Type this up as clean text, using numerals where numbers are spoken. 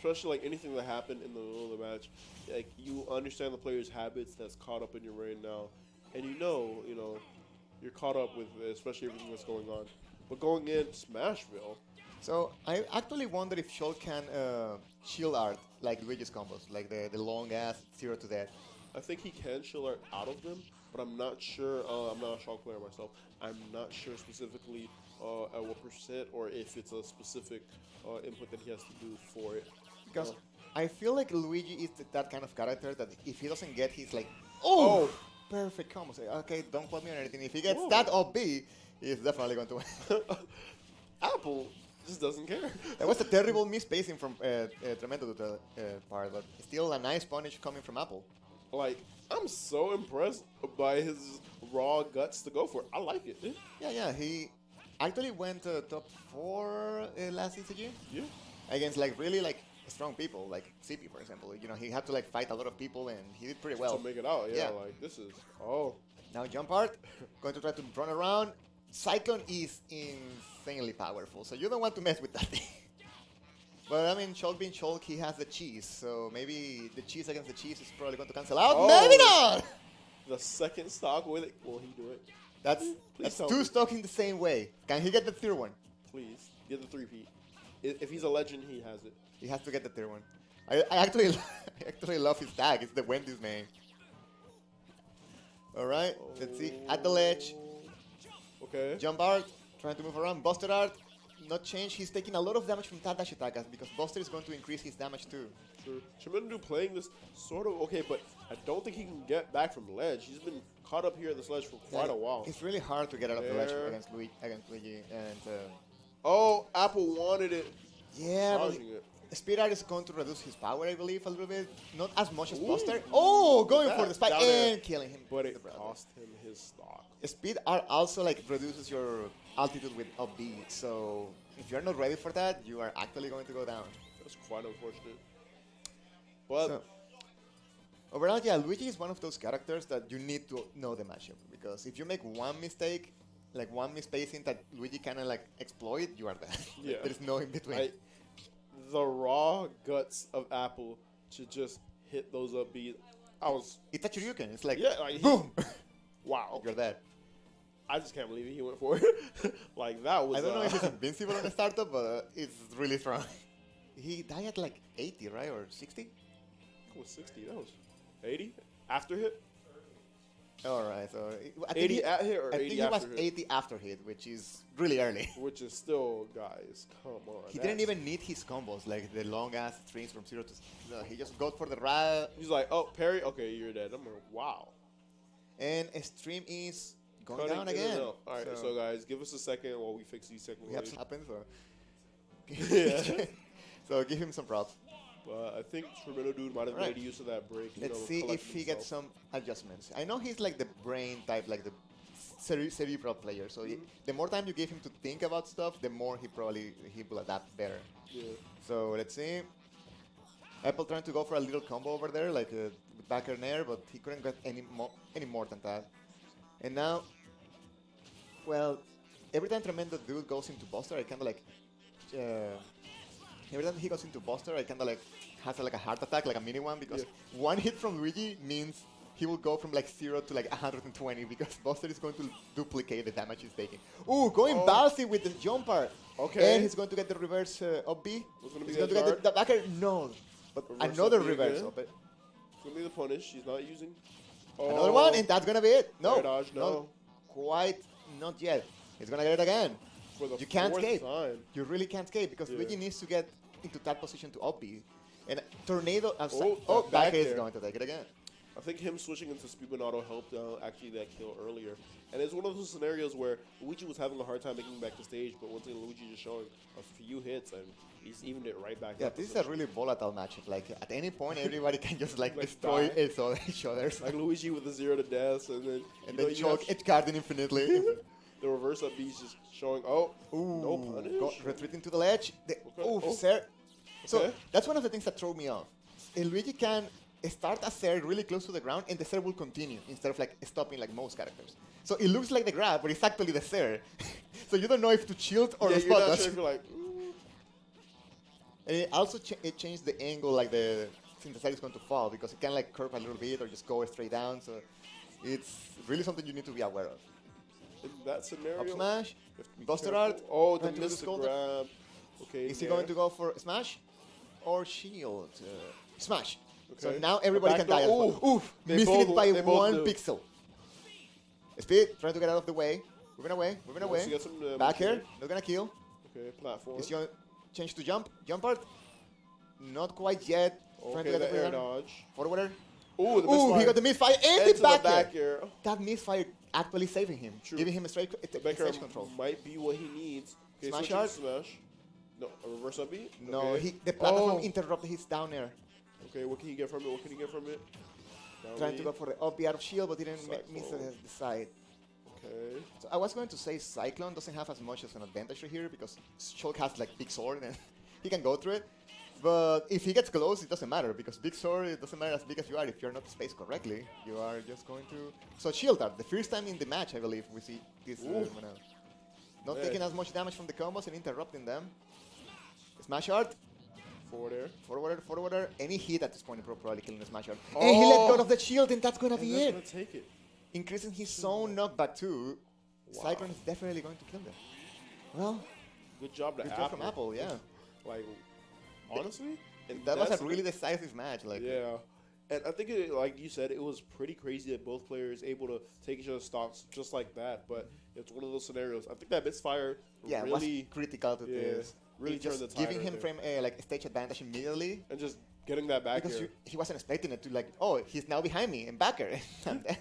especially like anything that happened in the middle of the match, like you understand the player's habits that's caught up in your brain now, and you know, you're caught up with especially everything that's going on. But going in Smashville, So I actually wonder if Shulk can shield art like Luigi's combos, like the long ass 0 to death. I think he can chill art out of them, but I'm not sure. I'm not a Shulk player myself. I'm not sure specifically at what percent or if it's a specific input that he has to do for it. Because I feel like Luigi is that kind of character that if he doesn't get his like, Oh! perfect combo. Say, okay, don't quote me on anything. If he gets Whoa. that up B, he's definitely going to win. Apple just doesn't care. That was a terrible misspacing from Tremendo to the part, but still a nice punish coming from Apple. Like, I'm so impressed by his raw guts to go for it. I like it. Yeah, he actually went top 4 last ECG Yeah. against like really like strong people, like CP for example. You know, he had to like fight a lot of people and he did pretty well. To make it out, Yeah. like this is, oh. Now jump art, going to try to run around. Cyclone is insanely powerful, so you don't want to mess with that thing. But I mean, Shulk being Shulk, he has the cheese, so maybe the cheese against the cheese is probably going to cancel out. Oh. Maybe not! The second stock with it, will he do it? That's tell 2 me. stock in the same way. Can he get the third one? Please, get the 3-peat. If he's a legend, he has it. He has to get the third one. I actually I actually love his tag. It's the Wendy's name. All right, let's see. At the ledge, Okay. jump art, trying to move around. Buster art, not change. He's taking a lot of damage from that dash attack because Buster is going to increase his damage too. Sure. Tremendo playing this sort of okay, but I don't think he can get back from the ledge. He's been caught up here at this ledge for quite a while. It's really hard to get out of the ledge There. against Luigi, and Oh, Apple wanted it. yeah, but Dodging it. Speed art is going to reduce his power, I believe, a little bit. Not as much as Ooh. Buster. Oh, going for That the spike down there. and killing him. But with it the brother. cost him his stock. Speed art also like reduces your altitude with up B. So if you're not ready for that, you are actually going to go down. That's quite unfortunate. But So, overall, yeah, Luigi is one of those characters that you need to know the matchup because if you make one mistake, like one misspacing that Luigi kind of like exploit, you are dead. Yeah. There's no in between. the raw guts of Apple to just hit those up B. It's a Shoryuken. It's like, Yeah, like, boom, wow. you're dead. I just can't believe he went for it. Like that was. I don't know if he's invincible on the startup, but it's really strong. He died at like 80, right? Or 60? That was 60. That was 80 after hit. Alright, so I think 80 he, at hit or I 80 think he after was hit. 80 after hit, which is really early. Which is still, guys, come on. He didn't even need his combos, like the long ass strings from 0 to. No, he just got for the right. He's like, oh, parry. Okay, you're dead. I'm like, wow. And a stream is going Cutting down in and again. out. All right, so guys, give us a second while we fix these second we have waves. something happen, so. Yeah. So give him some props. But I think Tremendo dude might have Alright. made use of that break. Let's see if he gets some adjustments. I know he's like the brain type, like the cerebral player. So the more time you give him to think about stuff, the more he will adapt better. Yeah. So let's see. Apple trying to go for a little combo over there, like with back air nair, but he couldn't get any more than that. And now, well, every time Tremendo dude goes into Buster, I kind of like. Every time he goes into Buster, I kind of like has like a heart attack, like a mini one, because one hit from Luigi means he will go from like 0 to like 120 because Buster is going to duplicate the damage he's taking. Ooh, going ballsy with the jump part. Okay. And he's going to get the reverse up B. What's gonna be He's the going to get the back air. No. But Reverse another up B reverse again? of it. It's going to be the punish. He's not using. Another one, and that's going to be it. No. Air dodge, no. Quite not yet. He's going to get it again. For the You can't fourth escape. time. You really can't escape because Yeah. Luigi needs to get into that position to up B. And Tornado that back back air is air. going to take it again. I think him switching into Speedman Auto helped actually that kill earlier. And it's one of those scenarios where Luigi was having a hard time making back to stage, but once again, Luigi just showing a few hits and he's evened it right back Yeah, up. this is a really volatile matchup. Like at any point, everybody can just like Like destroy die. each other. Like Luigi with the 0 to death, and then And you then know, you Shulk have edge guarding infinitely. the reverse up B is just showing. Oh, no punish. Retreating to the ledge. Oh. Sir. So Okay. that's one of the things that throw me off. Luigi can start a Ser really close to the ground, and the Ser will continue instead of like stopping like most characters. So it looks like the grab, but it's actually the Ser. So you don't know if to shield or yeah, to you're spot not dodge. sure if you're like, And it also it changed the angle, like the synthesizer is going to fall because it can like curve a little bit or just go straight down. So it's really something you need to be aware of. In that scenario, Up smash, you have to be Buster careful. Art. Oh, the trying to do missed skull grab. Okay. Is he going to go for smash or shield? Smash. So Okay. now everybody can die. Ooh. Oof! They Missing it both- by they both 1 do. pixel. Speed, trying to get out of the way. Moving away, moving So away. you got some, Back material. here, not gonna kill. Okay, platform. Is he gonna change to jump? Jump art? Not quite yet. Trying Okay, to get the air the dodge. forwarder. Ooh, the Ooh, misfire. he got the misfire and Into the back, back air. air. That misfire actually saving him, True. giving him a straight The back air stage control. might be what he needs. Okay, Smash switching to art? smash. No, a reverse up beat? No, Okay. the platform Oh. interrupted his down air. Okay, what can he get from it? What can he get from it? Down Trying to B. go for the up B out of shield, but didn't Side miss forward. the side. Okay. So I was going to say Cyclone doesn't have as much as an advantage here because Shulk has like big sword and he can go through it. But if he gets close, it doesn't matter because big sword, it doesn't matter as big as you are. If you're not spaced correctly, you are just going to. So shield art, the first time in the match, I believe we see this. Ooh. Not Yeah. taking as much damage from the combos and interrupting them. Smash art, Forward air. forwarder. Any hit at this point is probably killing the smash art. And he let go Oh. of the shield, and that's gonna And be that's it. gonna take it. Increasing his zone knockback too. Wow. Cyclone is definitely going to kill them. Well, Good job to good Apple. job from Apple, yeah. Like, honestly, and That was that's a really decisive match. Like, yeah. And I think, like you said, it was pretty crazy that both players able to take each other's stocks just like that. But it's one of those scenarios. I think that misfire yeah, it really was critical to yeah, this. really It turned just the tide giving right him there. frame like stage advantage immediately and just getting that back because here. he wasn't expecting it to like, oh, he's now behind me and backer. And then